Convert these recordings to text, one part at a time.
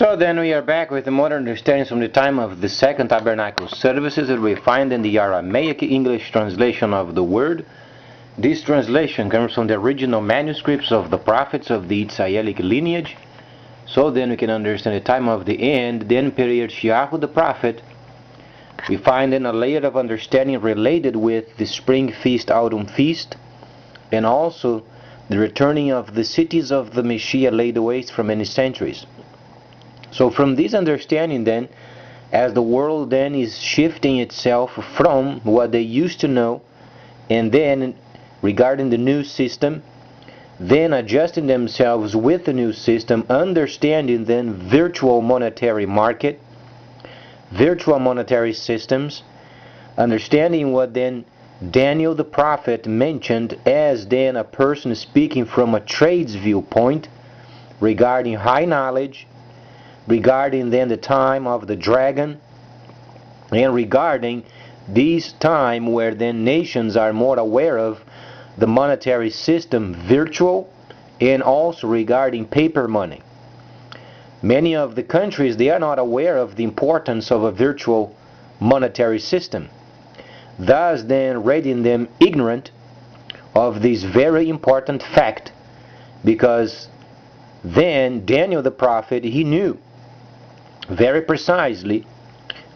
So then we are back with the modern understandings from the time of the Second Tabernacle services that we find in the Aramaic English translation of the word. This translation comes from the original manuscripts of the prophets of the Israelic lineage. So then we can understand the time of the end, then period Shiahu the prophet. We find in a layer of understanding related with the spring feast, autumn feast, and also the returning of the cities of the Messiah laid waste for many centuries. So from this understanding then, as the world then is shifting itself from what they used to know, and then regarding the new system, then adjusting themselves with the new system, understanding then virtual monetary market, virtual monetary systems, understanding what then Daniel the prophet mentioned as then a person speaking from a trade's viewpoint regarding high knowledge, regarding then the time of the dragon, and regarding this time where then nations are more aware of the monetary system virtual, and also regarding paper money. Many of the countries, they are not aware of the importance of a virtual monetary system, thus then rendering them ignorant of this very important fact, because then Daniel the prophet, he knew very precisely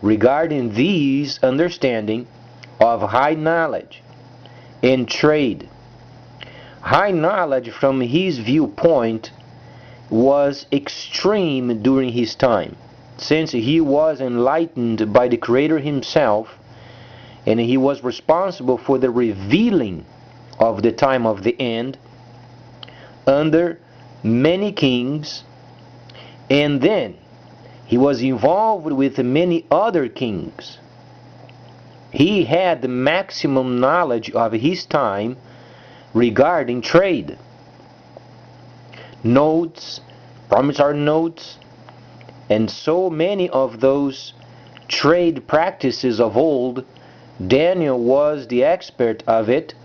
regarding these understanding of high knowledge and trade. High knowledge from his viewpoint was extreme during his time, since he was enlightened by the Creator himself, and he was responsible for the revealing of the time of the end under many kings, and then he was involved with many other kings. He had the maximum knowledge of his time regarding trade. Notes, promissory notes, and so many of those trade practices of old, Daniel was the expert of it,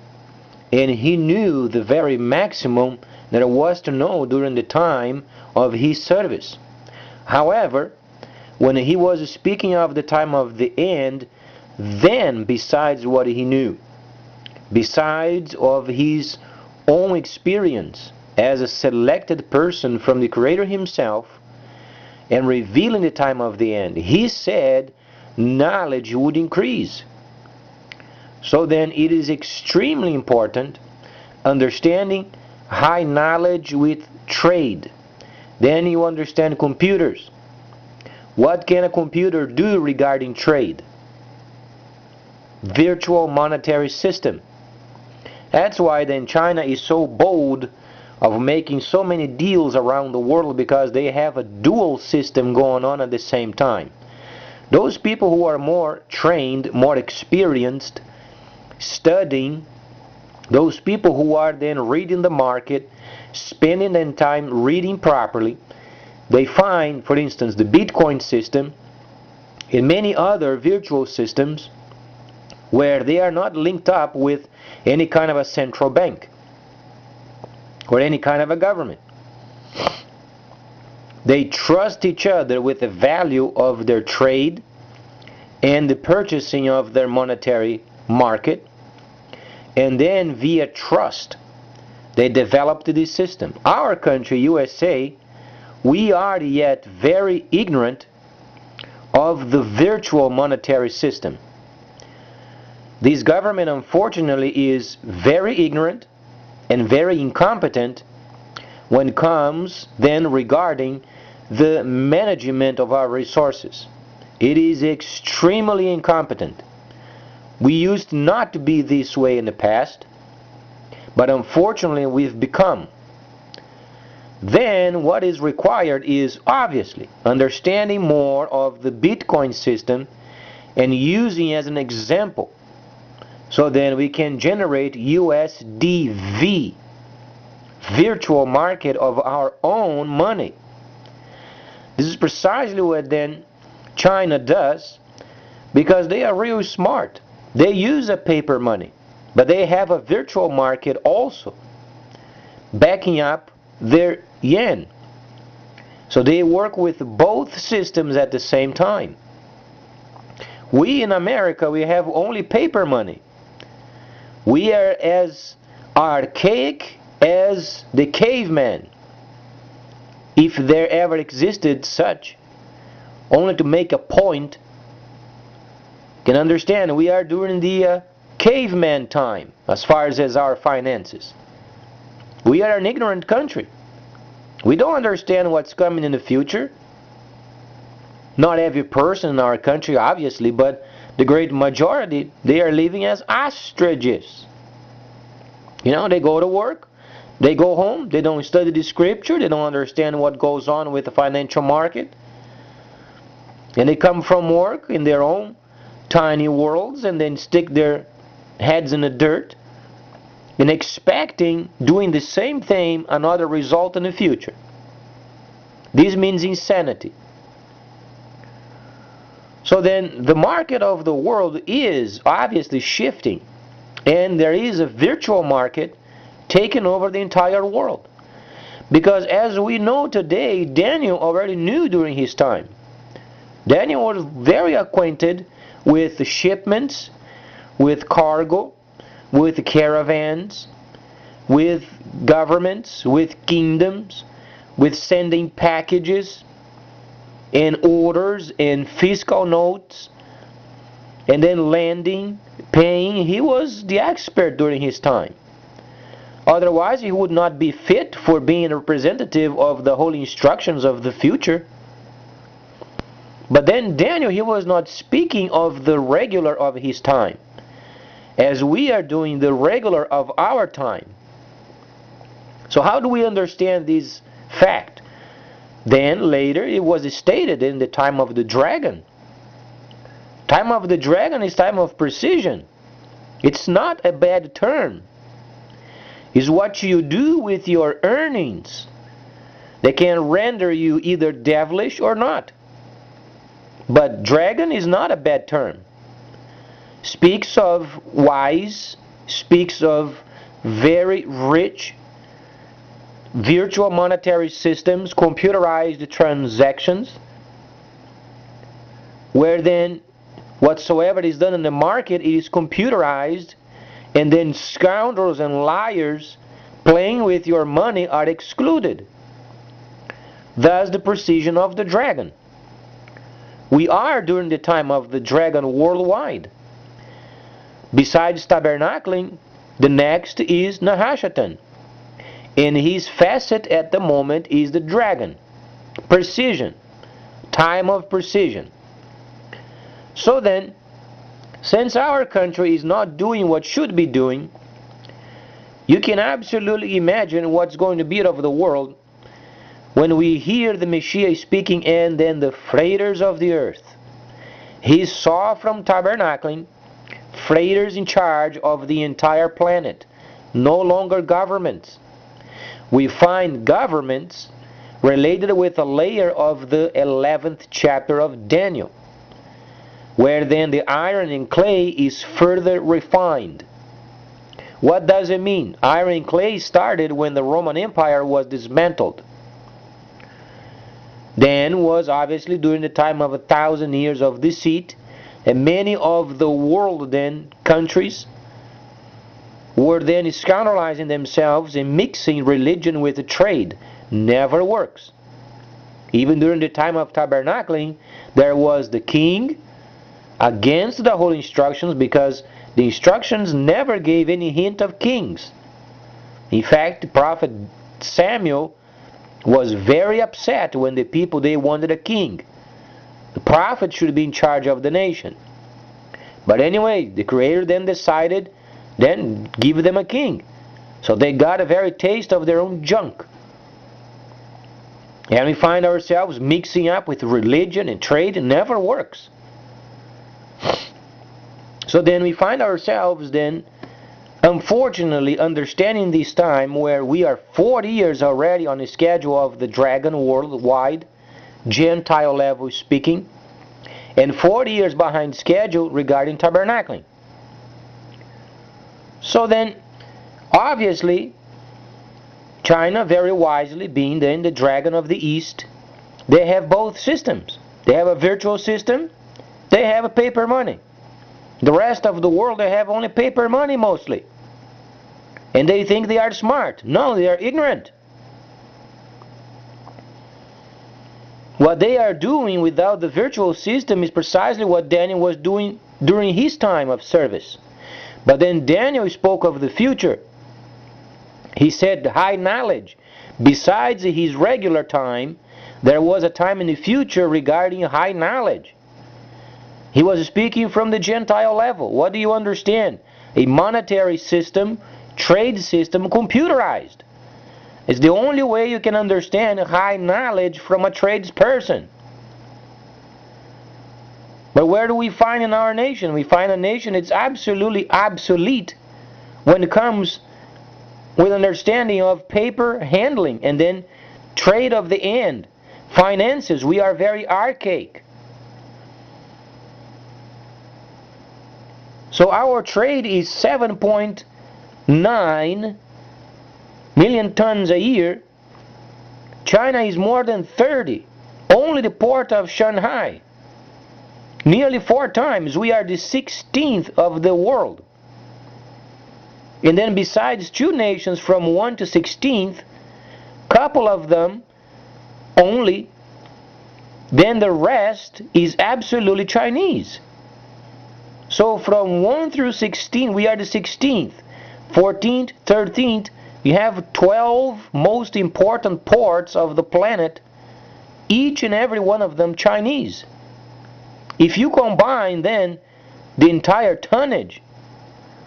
and he knew the very maximum that it was to know during the time of his service. However, when he was speaking of the time of the end, then besides what he knew, besides of his own experience as a selected person from the Creator himself, and revealing the time of the end, he said knowledge would increase. So then it is extremely important understanding high knowledge with trade. Then you understand computers. What can a computer do regarding trade? Virtual monetary system. That's why then China is so bold of making so many deals around the world, because they have a dual system going on at the same time. Those people who are more trained, more experienced, studying, those people who are then reading the market, spending their time reading properly, they find, for instance, the Bitcoin system and many other virtual systems where they are not linked up with any kind of a central bank or any kind of a government. They trust each other with the value of their trade and the purchasing of their monetary market, and then via trust they developed this system. Our country, USA, we are yet very ignorant of the virtual monetary system. This government, unfortunately, is very ignorant and very incompetent when it comes then regarding the management of our resources. It is extremely incompetent. We used not to be this way in the past, but unfortunately we've become. Then what is required is obviously understanding more of the Bitcoin system and using as an example, so then we can generate USDV, virtual market of our own money. This is precisely what then China does, because they are really smart. They use a paper money, but they have a virtual market also backing up their yen. So they work with both systems at the same time. We in America, we have only paper money. We are as archaic as the caveman, if there ever existed such. Only to make a point, you can understand, we are during the caveman time as far as our finances. We are an ignorant country. We don't understand what's coming in the future. Not every person in our country, obviously, but the great majority, they are living as ostriches. You know, they go to work, they go home, they don't study the scripture, they don't understand what goes on with the financial market. And they come from work in their own tiny worlds and then stick their heads in the dirt and expecting doing the same thing, another result in the future. This means insanity. So then the market of the world is obviously shifting, and there is a virtual market taking over the entire world. Because as we know today, Daniel already knew during his time. Daniel was very acquainted with the shipments, with cargo, with caravans, with governments, with kingdoms, with sending packages and orders and fiscal notes, and then landing, paying. He was the expert during his time. Otherwise, he would not be fit for being a representative of the holy instructions of the future. But then Daniel, he was not speaking of the regular of his time, as we are doing the regular of our time. So how do we understand this fact? Then later it was stated in the time of the dragon. Time of the dragon is time of precision. It's not a bad term. It's what you do with your earnings that can render you either devilish or not. But dragon is not a bad term. Speaks of wise, speaks of very rich virtual monetary systems, computerized transactions, where then whatsoever is done in the market is computerized, and then scoundrels and liars playing with your money are excluded. Thus the precision of the dragon. We are during the time of the dragon worldwide. Besides tabernacling, the next is Nahashatan. And his facet at the moment is the dragon. Precision. Time of precision. So then, since our country is not doing what should be doing, you can absolutely imagine what's going to be of the world when we hear the Messiah speaking, and then the freighters of the earth. He saw from tabernacling freighters in charge of the entire planet, no longer governments. We find governments related with a layer of the 11th chapter of Daniel, where then the iron and clay is further refined. What does it mean? Iron and clay started when the Roman Empire was dismantled. Then was obviously during the time of 1,000 years of deceit, and many of the world then countries were then scandalizing themselves and mixing religion with trade. Never works. Even during the time of tabernacling, there was the king against the holy instructions, because the instructions never gave any hint of kings. In fact, the prophet Samuel was very upset when the people, they wanted a king. The prophet should be in charge of the nation. But anyway, the Creator then decided, then give them a king. So they got a very taste of their own junk. And we find ourselves mixing up with religion and trade. It never works. So then we find ourselves then, unfortunately, understanding this time where we are 40 years already on the schedule of the dragon worldwide, Gentile level speaking, and 40 years behind schedule regarding tabernacling. So then, obviously, China very wisely, being then the dragon of the East, They have both systems. They have a virtual system, they have a paper money. The rest of the world, they have only paper money mostly. And they think they are smart. No, they are ignorant. What they are doing without the virtual system is precisely what Daniel was doing during his time of service. But then Daniel spoke of the future. He said high knowledge. Besides his regular time, there was a time in the future regarding high knowledge. He was speaking from the Gentile level. What do you understand? A monetary system, trade system, computerized. It's the only way you can understand high knowledge from a tradesperson. But where do we find in our nation? We find a nation that's absolutely obsolete when it comes with understanding of paper handling and then trade of the end. Finances, we are very archaic. So our trade is 7.9 million tons a year. China is more than 30. Only the port of Shanghai. Nearly 4 times. We are the 16th of the world. And then besides 2 nations from 1 to 16th, couple of them only, then the rest is absolutely Chinese. So from 1 through 16, we are the 16th. 14th, 13th, you have 12 most important ports of the planet, each and every one of them Chinese. If you combine then the entire tonnage,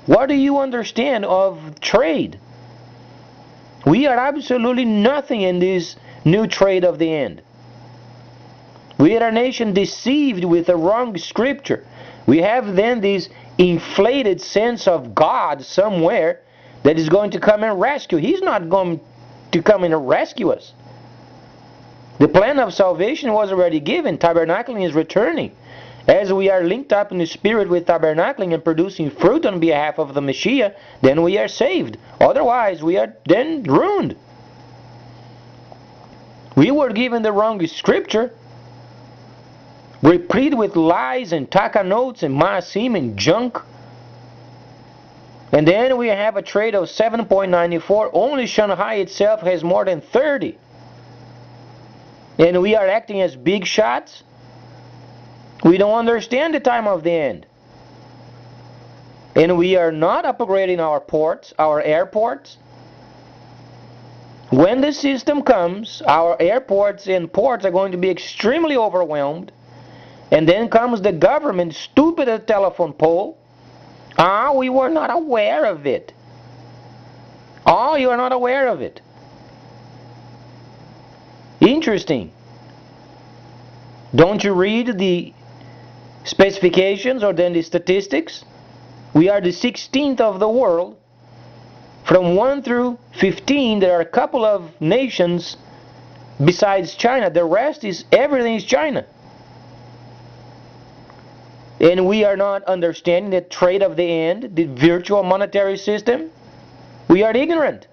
what do you understand of trade? We are absolutely nothing in this new trade of the end. We are a nation deceived with the wrong scripture. We have then this inflated sense of God somewhere that is going to come and rescue. He's not going to come and rescue us. The plan of salvation was already given. Tabernacling is returning. As we are linked up in the spirit with tabernacling and producing fruit on behalf of the Messiah, then we are saved. Otherwise, we are then ruined. We were given the wrong scripture. Replete with lies and taka notes and maasim and junk. And then we have a trade of 7.94. Only Shanghai itself has more than 30. And we are acting as big shots. We don't understand the time of the end. And we are not upgrading our ports, our airports. When the system comes, our airports and ports are going to be extremely overwhelmed. And then comes the government, stupid as a telephone pole. We were not aware of it. You are not aware of it. Interesting. Don't you read the specifications or then the statistics? We are the 16th of the world. From 1 through 15, there are a couple of nations besides China. The rest is, everything is China. And we are not understanding the trade of the end, the virtual monetary system. We are ignorant.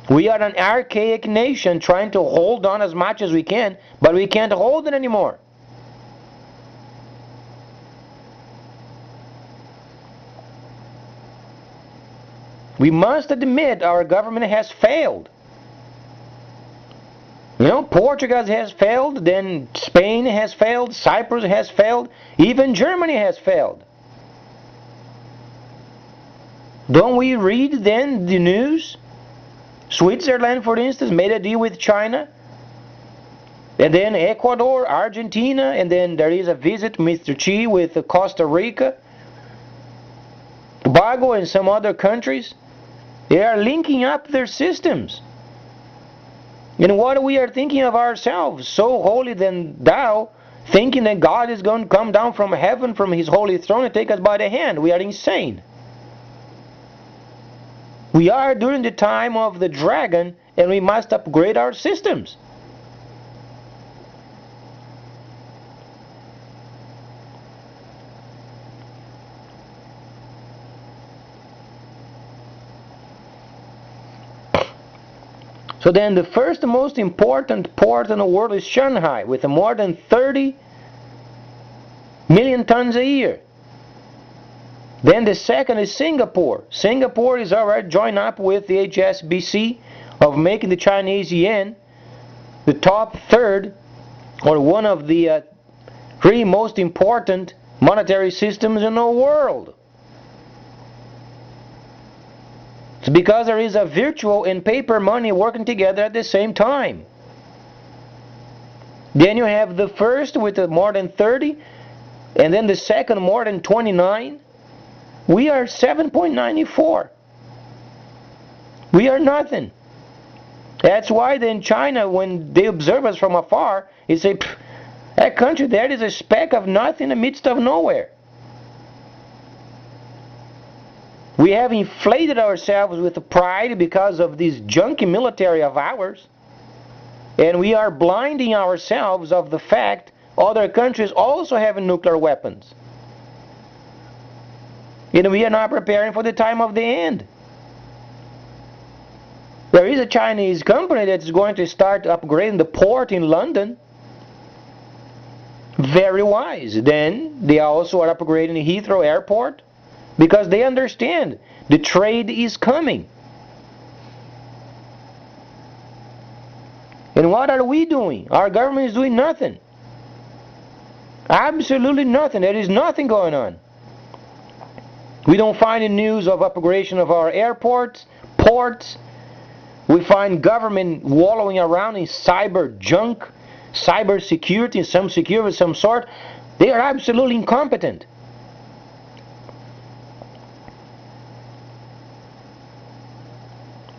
We are an archaic nation trying to hold on as much as we can, but we can't hold it anymore. We must admit our government has failed. Portugal has failed, then Spain has failed, Cyprus has failed, even Germany has failed. Don't we read then the news? Switzerland, for instance, made a deal with China. And then Ecuador, Argentina, and then there is a visit, Mr. Xi, with Costa Rica, Tobago, and some other countries. They are linking up their systems. And what we are thinking of ourselves, so holy than thou, thinking that God is going to come down from heaven, from His holy throne, and take us by the hand. We are insane. We are during the time of the dragon, and we must upgrade our systems. So then the first most important port in the world is Shanghai, with more than 30 million tons a year. Then the second is Singapore. Singapore is already joined up with the HSBC of making the Chinese yuan the top third, or one of the three most important monetary systems in the world. It's because there is a virtual and paper money working together at the same time. Then you have the first with more than 30, and then the second more than 29. We are 7.94. We are nothing. That's why then China, when they observe us from afar, they say, that country there is a speck of nothing in the midst of nowhere. We have inflated ourselves with pride because of this junky military of ours, and we are blinding ourselves of the fact other countries also have nuclear weapons. And we are not preparing for the time of the end. There is a Chinese company that's going to start upgrading the port in London. Very wise. Then they also are upgrading Heathrow Airport because they understand the trade is coming. And what are we doing? Our government is doing nothing. Absolutely nothing. There is nothing going on. We don't find any news of upgradation of our airports, ports. We find government wallowing around in cyber junk, cyber security, some security of some sort. They are absolutely incompetent.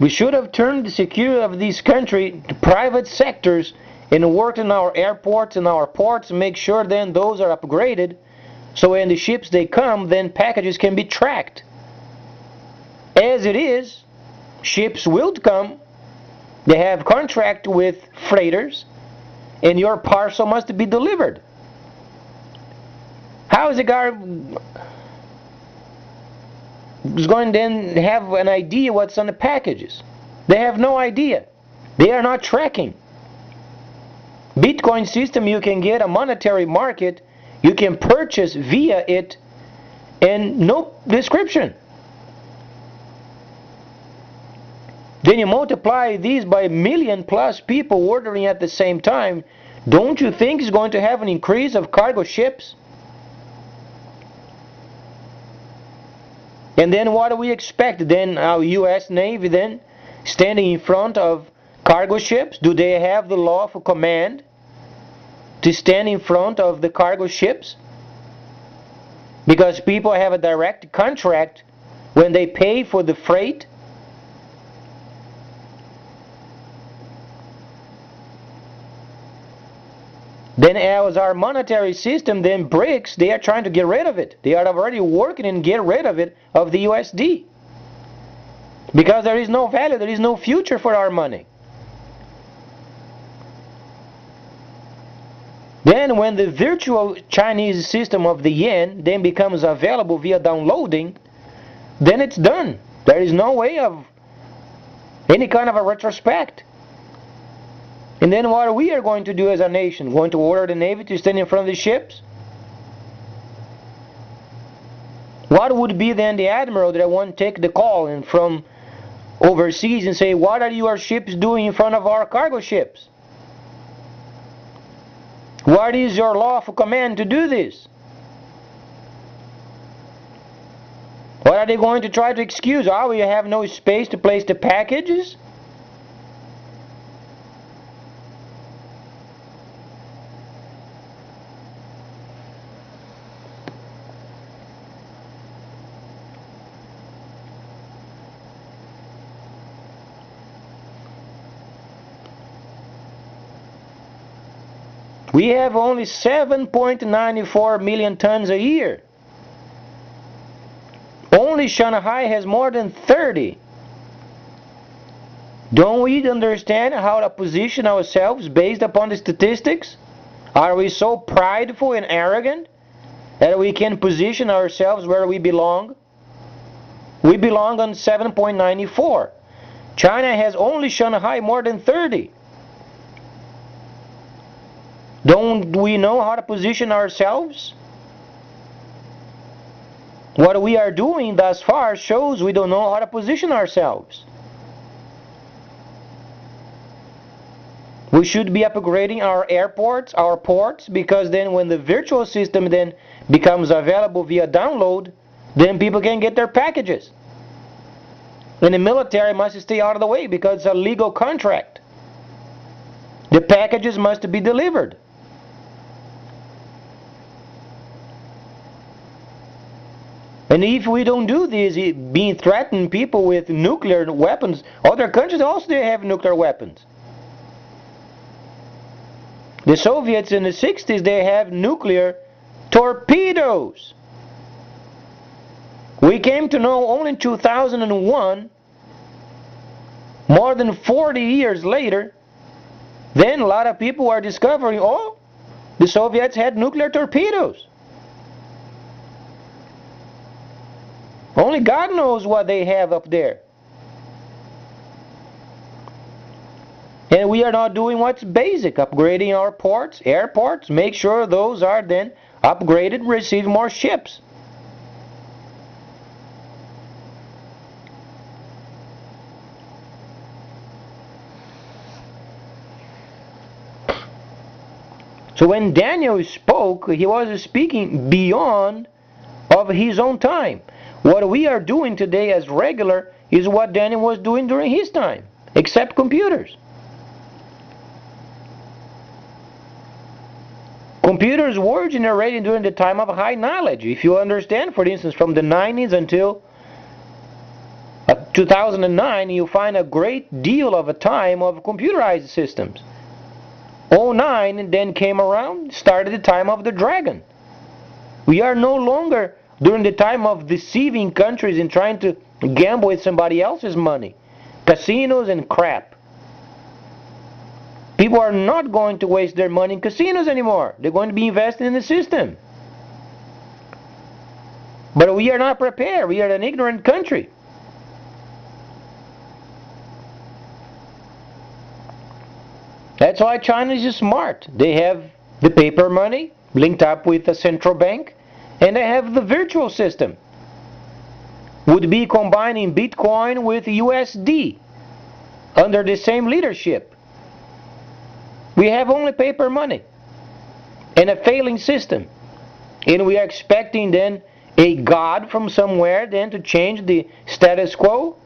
We should have turned the security of this country to private sectors and worked in our airports and our ports and make sure then those are upgraded. So when the ships they come, then packages can be tracked. As it is, ships will come, they have contract with freighters, and your parcel must be delivered. How is the guy going to then have an idea what's on the packages? They have no idea. They are not tracking. Bitcoin system, you can get a monetary market. You can purchase via it and no description. Then you multiply these by 1 million plus people ordering at the same time. Don't you think it's going to have an increase of cargo ships? And then what do we expect? Then our U.S. Navy then standing in front of cargo ships? Do they have the lawful command to stand in front of the cargo ships? Because people have a direct contract when they pay for the freight. Then as our monetary system then breaks, they are trying to get rid of it. They are already working and get rid of it, of the USD. Because there is no value, there is no future for our money. Then when the virtual Chinese system of the yen then becomes available via downloading, then it's done. There is no way of any kind of a retrospect. And then what we are going to do as a nation? Going to order the Navy to stand in front of the ships? What would be then the admiral that won't take the call and from overseas and say, what are your ships doing in front of our cargo ships? What is your lawful command to do this? What are they going to try to excuse? Oh, we have no space to place the packages? We have only 7.94 million tons a year. Only Shanghai has more than 30. Don't we understand how to position ourselves based upon the statistics? Are we so prideful and arrogant that we can position ourselves where we belong? We belong on 7.94. China has only Shanghai more than 30. Don't we know how to position ourselves? What we are doing thus far shows we don't know how to position ourselves. We should be upgrading our airports, our ports, because then when the virtual system then becomes available via download, then people can get their packages. And the military must stay out of the way because it's a legal contract. The packages must be delivered. And if we don't do this, being threatening people with nuclear weapons, other countries also they have nuclear weapons. The Soviets in the 60s, they have nuclear torpedoes. We came to know only in 2001, more than 40 years later, then a lot of people are discovering, oh, the Soviets had nuclear torpedoes. Only God knows what they have up there. And we are not doing what's basic, upgrading our ports, airports, make sure those are then upgraded, receive more ships. So when Daniel spoke, he was speaking beyond of his own time. What we are doing today as regular is what Daniel was doing during his time, except computers. Computers were generated during the time of high knowledge. If you understand, for instance, from the 90s until 2009, you find a great deal of a time of computerized systems. 2009 then came around, started the time of the dragon. We are no longer during the time of deceiving countries and trying to gamble with somebody else's money. Casinos and crap. People are not going to waste their money in casinos anymore. They're going to be investing in the system. But we are not prepared. We are an ignorant country. That's why China is smart. They have the paper money linked up with the central bank, and they have the virtual system. Would be combining Bitcoin with USD under the same leadership. We have only paper money and a failing system. And we are expecting then a God from somewhere then to change the status quo.